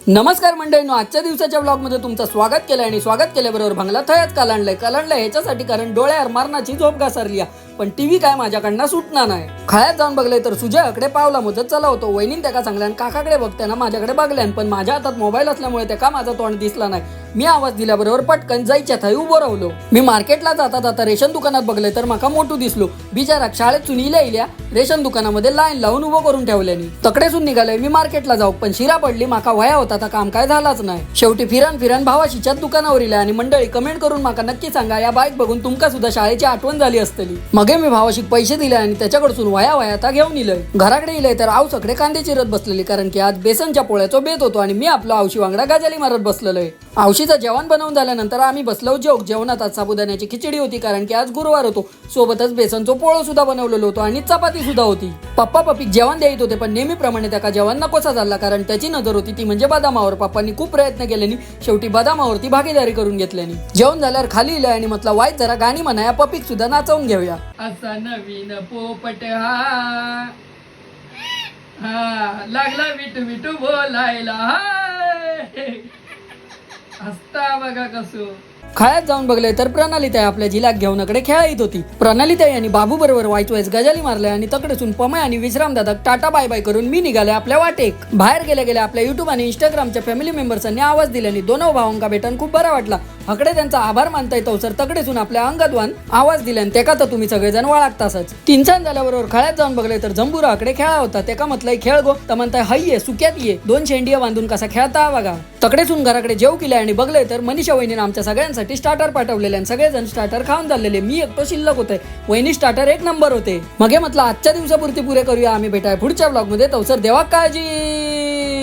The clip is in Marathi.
नमस्कार मंडळींनो, आजच्या दिवसाच्या ब्लॉगमध्ये तुमचं स्वागत केलं आणि स्वागत केल्याबरोबर भंगला थयच कालांडलंय ह्याच्यासाठी कारण डोळ्यावर मारणाची झोप घासरली पण टीव्ही काय माझ्याकडनं सुटणार नाही. खळ्यात जाऊन बघले तर सुजयाकडे पावला मुदत चला होतो. वहिनीन त्याका सांगल्यान काकाकडे बघताना माझ्याकडे बघल्यान पण माझ्या हातात मोबाईल असल्यामुळे त्याका माझा तोंड दिसला नाही. मी आवाज दिल्याबरोबर पटकन जायच्या थाई उभं राहिलो. मी मार्केटला जाता जाता रेशन दुकानात बघले तर माका मोठू दिसलो. बिचारा शाळेत सुनीला इल्या रेशन दुकानामध्ये लाईन लावून उभं करून ठेवल्यानी तकडेसून निघालोय मी मार्केटला जाऊ पण शिरा पडली माका वया होता तर काम काय झालाच नाही. शेवटी फिरन भावाशीच्याच दुकानावर इल्या आणि मंडळी कमेंट करून माका नक्की सांगा या बाईक बघून तुमका सुद्धा शाळेची आठवण झाली असतली. मगे मी भावाशी पैसे दिले आणि त्याच्याकडून वया आता घेऊन इलय. घराकडे इलय तर आव सगळे कांदे चिरत बसलेली कारण की आज बेसनच्या पोळ्याचा बेत होतो आणि मी आपला आवशी वांगडा गाजाली मारत बसलेलोय. आवशीचं जेवण बनवून झाल्यानंतर आम्ही बसलो जेवणात आज साबुदाण्याची खिचडी होती कारण की आज गुरुवार होतो. सोबतच बेसनचं पोळं सुद्धा बनवलेलं होतं आणि चपाती सुद्धा होती. पप्पा पप्पी जेवण द्यायत होते पण नेहमीप्रमाणे त्याका जेवण नकोसा झाला कारण त्याची नजर होती ती म्हणजे बदामावर. पप्पांनी खूप प्रयत्न केल्यानी शेवटी बदामावरती भागीदारी करून घेतल्यानी जेवण झाल्यावर खाली इलय आणि म्हटलं वाईट जरा गाणी म्हणा पपीक सुद्धा नाचवून घेऊया. असा नवीन पोपट हा लागला विटू विटू बोलायला हसता बघा कसो. खळ्यात जाऊन बघले तर प्रणालीताई आपल्या जिल्ह्यात घेऊनकडे खेळायत होती. प्रणालीताई आणि बाबू बरोबर वाईच गजाली मारल्या आणि तकडेसून पमय आणि विश्राम दादा टाटा बाय बाय करून मी निघाले आपल्या वाटेक. बाहेर गेल्या आपल्या युट्यूब आणि इंस्टाग्रामच्या फॅमिली मेंबर्सांनी आवाज दिल्याने दोनों भावांका भेटून खूप बरा वाटला. हकडे त्यांचा आभार मानता येतो सर तकडेसून आपल्या अंगदवान आवाज दिल्याने तेका तर तुम्ही सगळेजण वळखतासच. तीन छान झाल्याबरोबर खळ्यात जाऊन बघले तर जंबुरा आकडे खेळा होता. तेका म्हटलंय खेळ गो तर म्हणताय हय्ये सुक्यात ये दोन शेंडिया बांधून कसा खेळता बघा. तकडेसून घराकडे जेव केले आणि बघले तर मनीषा वहिनीने आमच्या सगळ्यांसाठी स्टार्टर पाठवलेले आणि सगळेजण स्टार्टर खाऊन झालेले. मी एकटो शिल्लक होते. वहिनी स्टार्टर एक नंबर होते. मगे म्हटलं आजच्या दिवसापुरती पुरे करूया. आम्ही भेटाय पुढच्या ब्लॉग मध्ये. तवसर देवा काळजी.